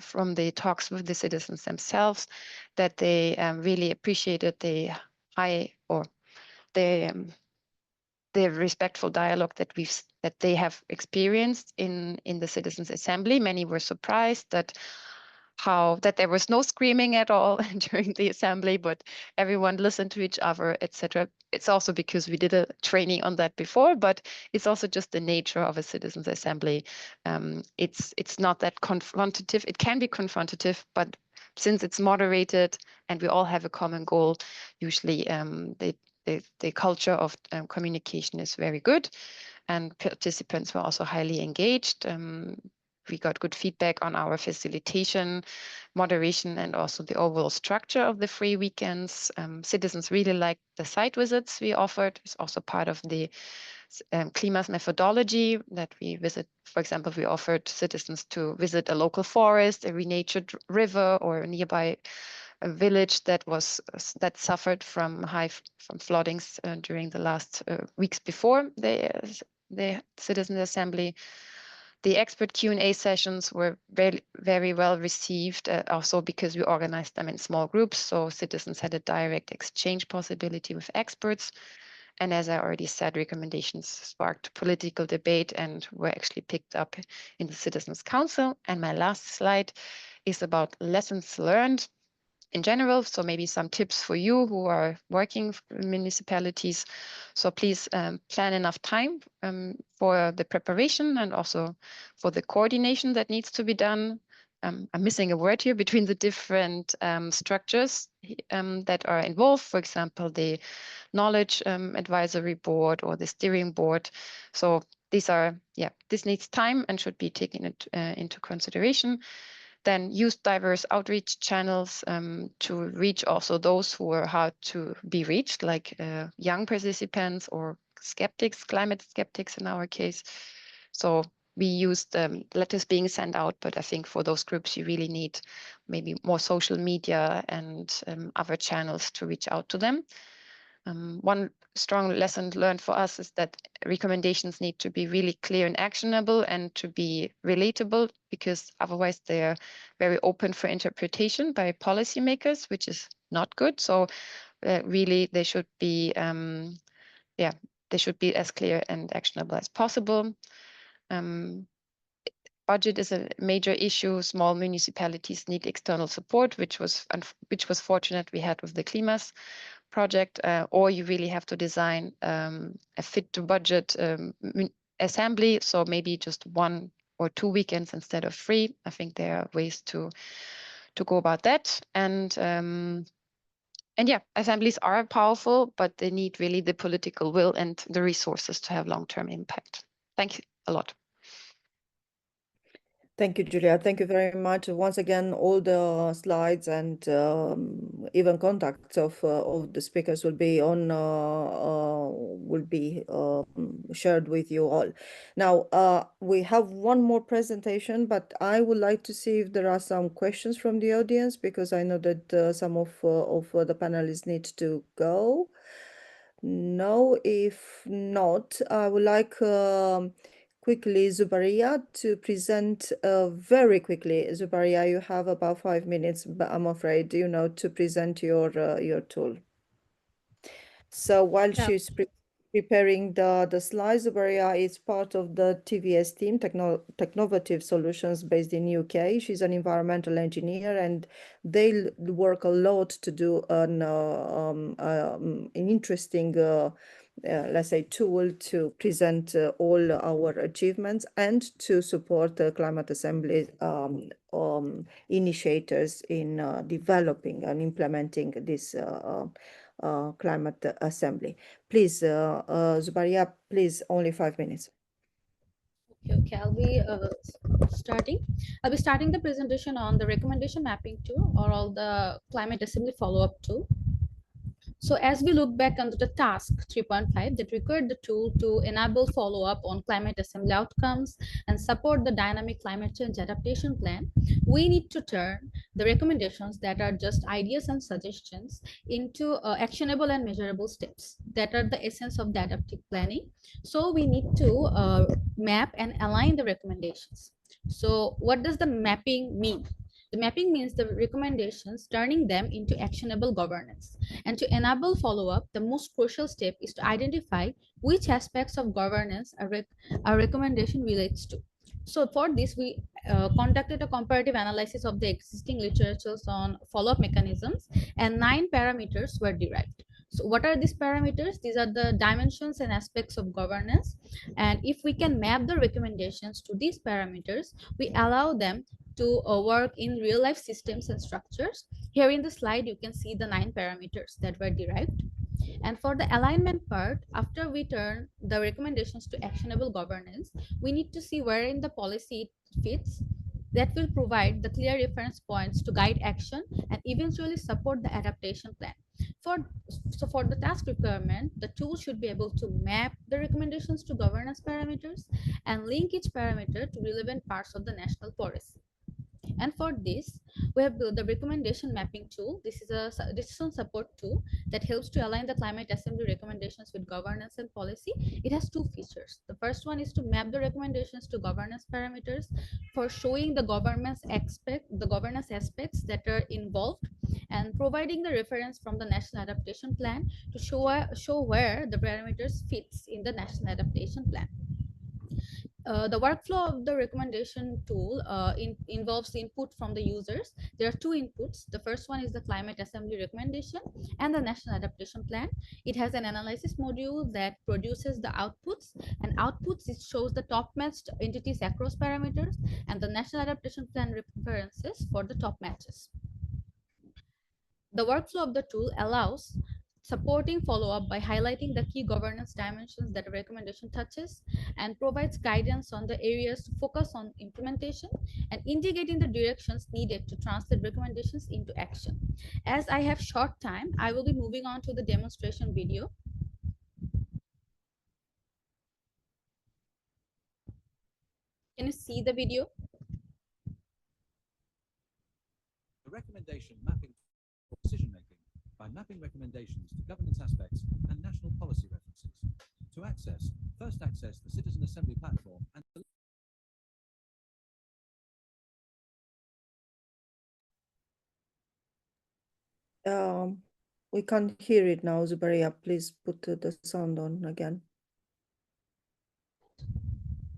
from the talks with the citizens themselves, that they really appreciated the the respectful dialogue that they have experienced in the Citizens' Assembly. Many were surprised that there was no screaming at all during the assembly, but everyone listened to each other, etc. It's also because we did a training on that before, but it's also just the nature of a citizens' assembly. It's not that confrontative. It can be confrontative, but since it's moderated and we all have a common goal, usually the culture of communication is very good, and participants were also highly engaged. We got good feedback on our facilitation, moderation, and also the overall structure of the free weekends. Citizens really liked the site visits we offered. It's also part of the CLIMAS methodology that we visit. For example, we offered citizens to visit a local forest, a renatured river, or a nearby village that suffered from floodings during the last weeks before the Citizen Assembly. The expert Q&A sessions were very, very well received, also because we organized them in small groups, so citizens had a direct exchange possibility with experts. And as I already said, recommendations sparked political debate and were actually picked up in the Citizens' Council. And my last slide is about lessons learned in general. So maybe some tips for you who are working in municipalities. So please plan enough time for the preparation and also for the coordination that needs to be done. I'm missing a word here between the different structures that are involved. For example, the knowledge advisory board or the steering board. So this needs time and should be taken into consideration. Then use diverse outreach channels to reach also those who are hard to be reached, like young participants or skeptics, climate skeptics in our case. So we used letters being sent out, but I think for those groups, you really need maybe more social media and other channels to reach out to them. One strong lesson learned for us is that recommendations need to be really clear and actionable and to be relatable, because otherwise they're very open for interpretation by policymakers, which is not good. So really they should be as clear and actionable as possible. Budget is a major issue. Small municipalities need external support, which was fortunate we had with the CLIMAS project, or you really have to design a fit to budget assembly. So maybe just 1 or 2 weekends instead of 3. I think there are ways to go about that. And yeah, assemblies are powerful, but they need really the political will and the resources to have long-term impact. Thank you a lot. Thank you, Julia. Thank you very much. Once again, all the slides and even contacts of the speakers will be shared with you all. Now, we have one more presentation, but I would like to see if there are some questions from the audience, because I know that some of the panelists need to go. No, if not, I would like quickly Zubaria to present very quickly. Zubaria, you have about 5 minutes, but I'm afraid, to present your tool. So while she's preparing the slides. Maria is part of the TVS team, Technovative Solutions, based in UK. She's an environmental engineer, and they work a lot to do an interesting, let's say, tool to present all our achievements and to support the climate assembly initiators in developing and implementing this climate assembly. Please, Zubaria, please, only 5 minutes. Okay, I'll be starting the presentation on the recommendation mapping tool, or all the climate assembly follow-up tool. So as we look back onto the task 3.5 that required the tool to enable follow-up on climate assembly outcomes and support the dynamic climate change adaptation plan, we need to turn the recommendations that are just ideas and suggestions into actionable and measurable steps that are the essence of the adaptive planning. So we need to map and align the recommendations. So what does the mapping mean? The mapping means the recommendations, turning them into actionable governance. And to enable follow-up, the most crucial step is to identify which aspects of governance a recommendation relates to. So for this, we conducted a comparative analysis of the existing literatures on follow-up mechanisms, and 9 parameters were derived. So what are these parameters? These are the dimensions and aspects of governance. And if we can map the recommendations to these parameters, we allow them to work in real life systems and structures. Here in the slide, you can see the 9 parameters that were derived. And for the alignment part, after we turn the recommendations to actionable governance, we need to see where in the policy it fits. That will provide the clear reference points to guide action and eventually support the adaptation plan. So for the task requirement, the tool should be able to map the recommendations to governance parameters and link each parameter to relevant parts of the national policy. And for this, we have built the recommendation mapping tool. This is a decision support tool that helps to align the climate assembly recommendations with governance and policy. It has 2 features. The first one is to map the recommendations to governance parameters for showing the governance aspects that are involved, and providing the reference from the national adaptation plan to show where the parameters fits in the national adaptation plan. The workflow of the recommendation tool involves input from the users. There are 2 inputs. The first one is the climate assembly recommendation and the national adaptation plan. It has an analysis module that produces the outputs, and outputs it shows the top matched entities across parameters and the national adaptation plan references for the top matches. The workflow of the tool allows supporting follow-up by highlighting the key governance dimensions that a recommendation touches, and provides guidance on the areas to focus on implementation, and indicating the directions needed to translate recommendations into action. As I have short time, I will be moving on to the demonstration video. Can you see the video? The recommendation mapping decision-making by mapping recommendations to governance aspects and national policy references. To access, first access the Citizen Assembly platform and We can't hear it now, Zubaria. Please put the sound on again.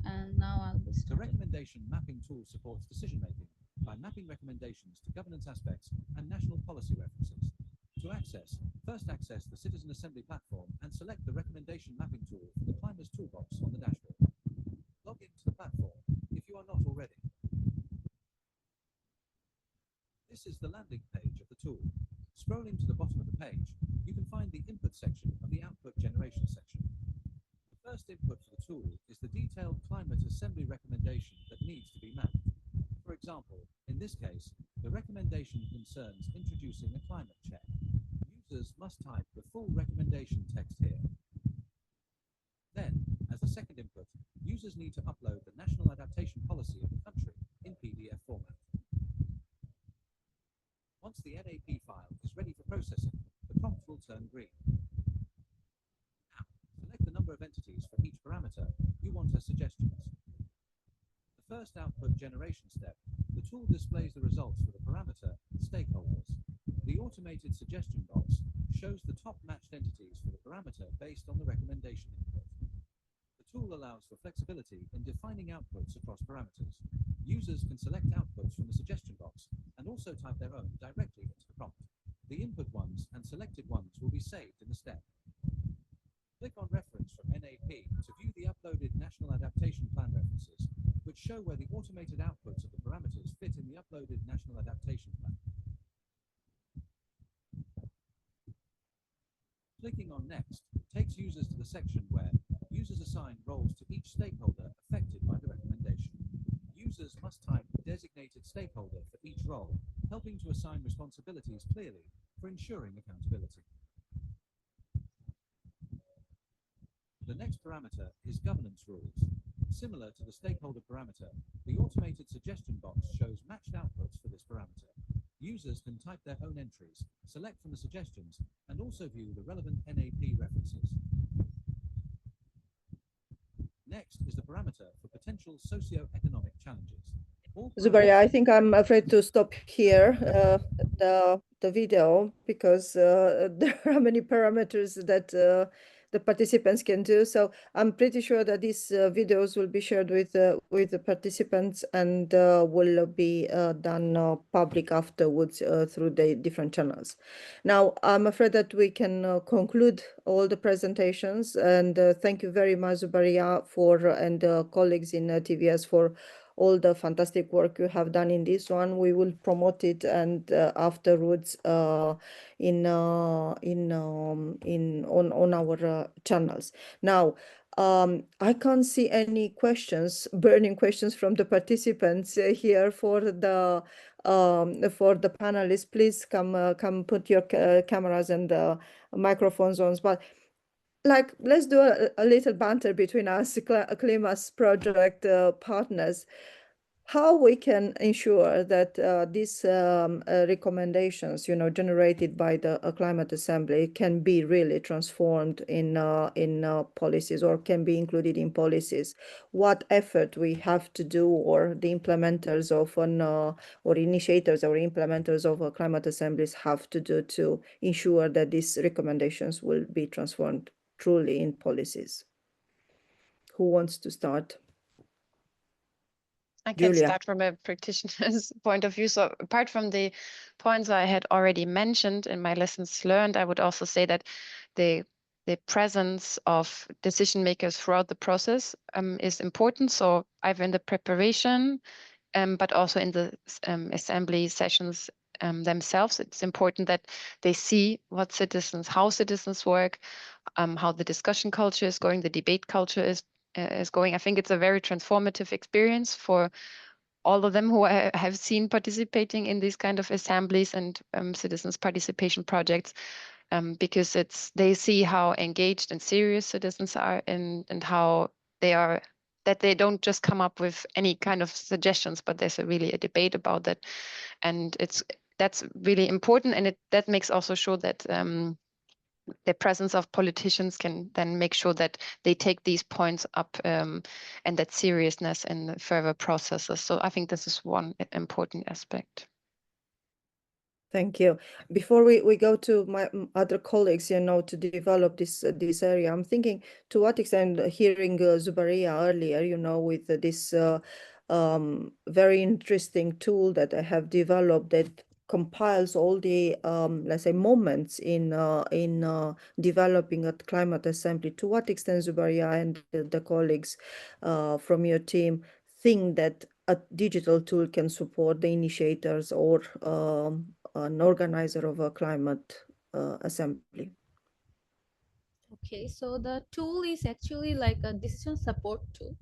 And now I'll be The recommendation mapping tool supports decision-making by mapping recommendations to governance aspects and national policy references. To access, first access the Citizen Assembly platform and select the recommendation mapping tool from the CLIMAS toolbox on the dashboard. Log into the platform if you are not already. This is the landing page of the tool. Scrolling to the bottom of the page, you can find the input section of the output generation section. The first input for the tool is the detailed climate assembly recommendation that needs to be mapped. For example, in this case, the recommendation concerns introducing a climate check. Users must type the full recommendation text here. Then, as a second input, users need to upload the national adaptation policy of the country in PDF format. Once the NAP file is ready for processing, the prompt will turn green. Now, select the number of entities for each parameter you want as suggestions. The first output generation step, the tool displays the results for the parameter stakeholders. The automated suggestion box shows the top matched entities for the parameter based on the recommendation input. The tool allows for flexibility in defining outputs across parameters. Users can select outputs from the suggestion box and also type their own directly into the prompt. The input ones and selected ones will be saved in the step. Click on Reference from NAP to view the uploaded National Adaptation Plan references, which show where the automated outputs of the parameters fit in the uploaded National Adaptation Plan. Clicking on Next takes users to the section where users assign roles to each stakeholder affected by the recommendation. Users must type a designated stakeholder for each role, helping to assign responsibilities clearly for ensuring accountability. The next parameter is governance rules. Similar to the stakeholder parameter, the automated suggestion box shows matched outputs for this parameter. Users can type their own entries, select from the suggestions, and also view the relevant NAP references. Next is the parameter for potential socio-economic challenges. Zubaria, I think I'm afraid to stop here the video because there are many parameters that the participants can do. So I'm pretty sure that these videos will be shared with the participants and will be done public afterwards through the different channels. Now, I'm afraid that we can conclude all the presentations, and thank you very much, Zubaria, and colleagues in TVS for all the fantastic work you have done in this one. We will promote it and afterwards on our channels. Now, I can't see any burning questions from the participants here for the panelists. Please come put your cameras and microphones on. But let's do a little banter between us, CLIMAS project partners, how we can ensure that these recommendations, generated by the Climate Assembly can be really transformed in policies or can be included in policies. What effort we have to do, or the implementers of or initiators or implementers of Climate Assemblies have to do to ensure that these recommendations will be transformed truly in policies. Who wants to start? I can Julia. start from a practitioner's point of view. So apart from the points I had already mentioned in my lessons learned, I would also say that the presence of decision makers throughout the process is important. So either in the preparation, but also in the assembly sessions themselves, it's important that they see how citizens work, how the discussion culture is going, the debate culture is going. I think it's a very transformative experience for all of them who I have seen participating in these kind of assemblies and citizens participation projects, because they see how engaged and serious citizens are and how that they don't just come up with any kind of suggestions, but there's really a debate about that. And that's really important, and that makes also sure that the presence of politicians can then make sure that they take these points up and that seriousness in further processes. So I think this is one important aspect. Thank you. Before we go to my other colleagues, to develop this area, I'm thinking to what extent, hearing Zubaria earlier, with this very interesting tool that I have developed that compiles all the let's say moments in developing a climate assembly. To what extent, Zubaria and the colleagues from your team think that a digital tool can support the initiators or an organizer of a climate assembly? Okay, so the tool is actually like a decision support tool.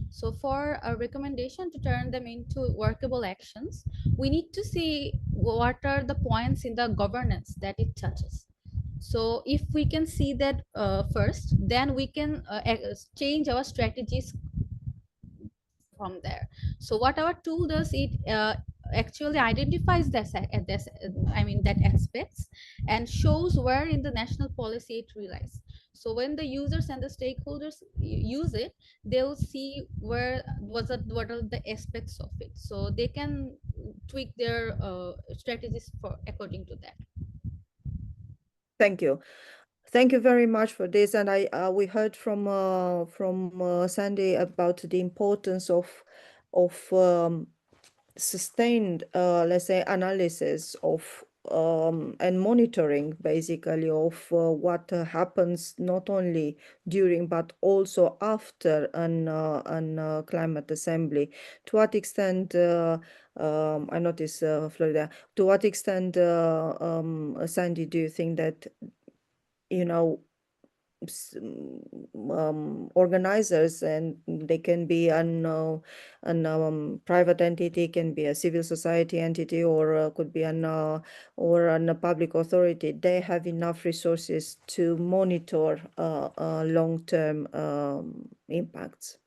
So for a recommendation to turn them into workable actions, we need to see what are the points in the governance that it touches. So if we can see that first, then we can change our strategies from there. So what our tool does, it actually identifies that aspects and shows where in the national policy it relies. So when the users and the stakeholders use it, they'll see what are the aspects of it, so they can tweak their strategies according to that. Thank you. Thank you very much for this. And we heard from Sandy about the importance of sustained, let's say, analysis of and monitoring basically of what happens not only during but also after an climate assembly. To what extent I noticed Florida. To what extent, Sandy, do you think that organizers, and they can be an private entity, can be a civil society entity, or could be a public authority, they have enough resources to monitor long-term impacts?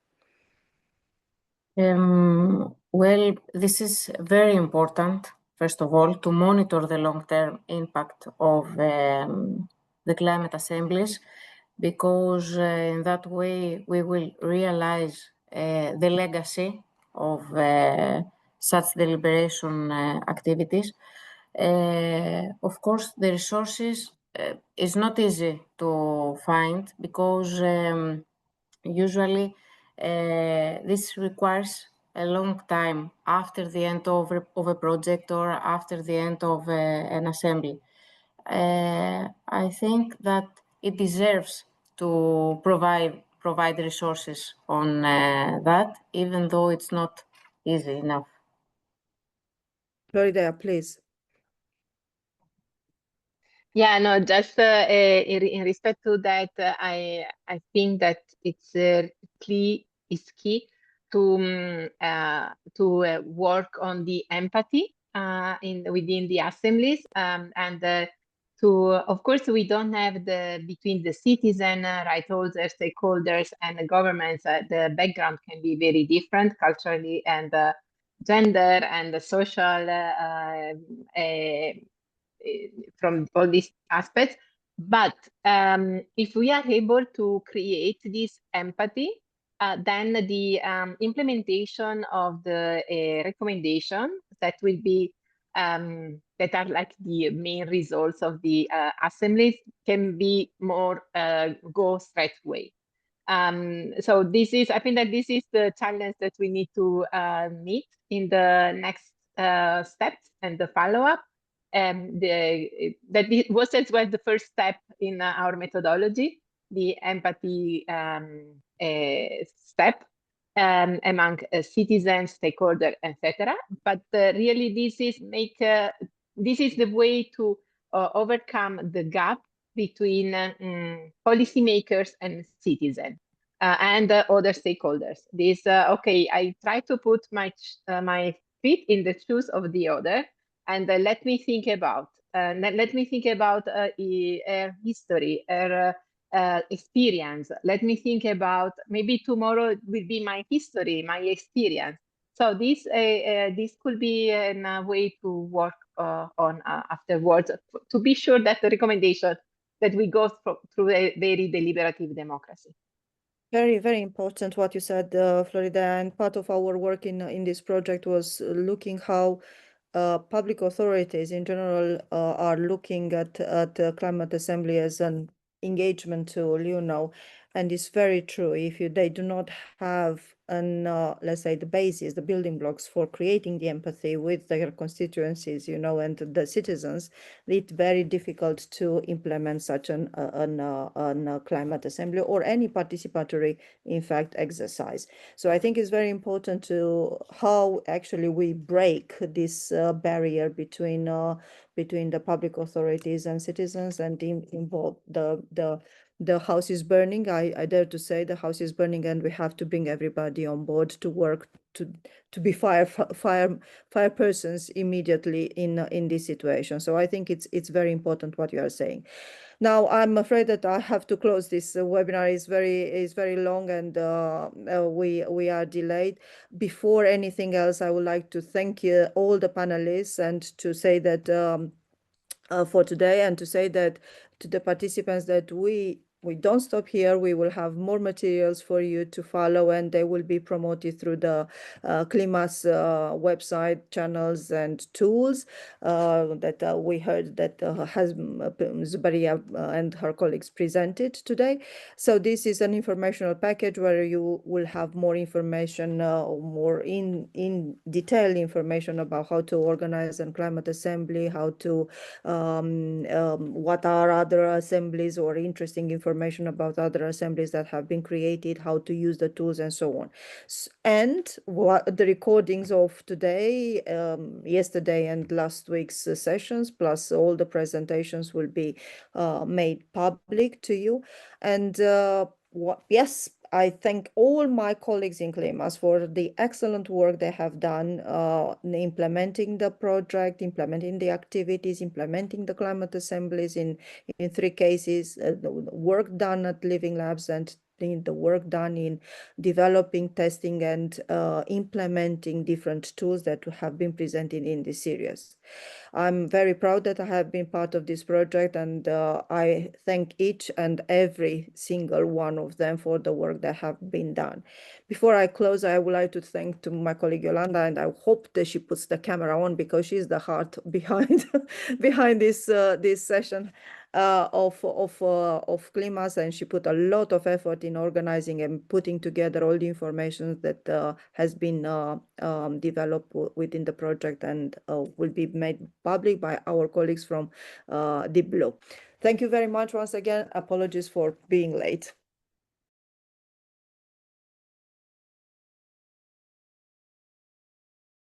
Well, this is very important, first of all, to monitor the long-term impact of the climate assemblies, because in that way we will realize the legacy of such deliberation activities. Of course, the resources is not easy to find, because usually this requires a long time after the end of a project or after the end of an assembly. I think that it deserves to provide resources on that, even though it's not easy enough. Florida, please. Yeah, no, just in respect to that, I think that it's key to work on the empathy within the assemblies, and of course, we don't have between the citizen, right holders, stakeholders, and the governments. The background can be very different culturally, and gender and the social from all these aspects. But if we are able to create this empathy, then the implementation of the recommendation that will be that are like the main results of the assemblies can be more go straight away. So I think that this is the challenge that we need to meet in the next steps and the follow-up. That was as well the first step in our methodology, the empathy step among citizens, stakeholders, etc. But really, this is the way to overcome the gap between policymakers and citizens and other stakeholders. This okay, I try to put my feet in the shoes of the other, and let me think about her history, her experience. Let me think about maybe tomorrow will be my history, my experience. So this could be a way to work on afterwards, to be sure that the recommendation that we go through a very deliberative democracy. Very, very important what you said, Florida. And part of our work in this project was looking how public authorities in general are looking at climate assembly as an engagement tool, and it's very true. If they do not have let's say the basis, the building blocks for creating the empathy with their constituencies, and the citizens, it's very difficult to implement such an climate assembly or any participatory, in fact, exercise. So I think it's very important to how actually we break this barrier between the public authorities and citizens, and involve the house is burning. I dare to say the house is burning, and we have to bring everybody on board to work to be fire persons immediately in this situation. So I think it's very important what you are saying. Now, I'm afraid that I have to close this webinar. Is very long, and we are delayed. Before anything else, I would like to thank you all the panelists, and to say that for today, and to say that to the participants that we we don't stop here. We will have more materials for you to follow, and they will be promoted through the CLIMAS website, channels, and tools that we heard that has Zubaria and her colleagues presented today. So this is an informational package where you will have more information, more in detail information about how to organize a climate assembly, how to what are other assemblies, or interesting information about other assemblies that have been created, how to use the tools, and so on. And what the recordings of today, yesterday, and last week's sessions, plus all the presentations, will be made public to you. And yes, I thank all my colleagues in CLIMAS for the excellent work they have done in implementing the project, implementing the activities, implementing the climate assemblies in 3 cases, the work done at Living Labs, and the work done in developing, testing, and implementing different tools that have been presented in this series. I'm very proud that I have been part of this project, and I thank each and every single one of them for the work that have been done. Before I close, I would like to thank to my colleague Yolanda, and I hope that she puts the camera on, because she's the heart behind behind this this session of CLIMAS, and she put a lot of effort in organizing and putting together all the information that has been developed within the project, and will be made public by our colleagues from Deep Blue. Thank you very much once again. Apologies for being late.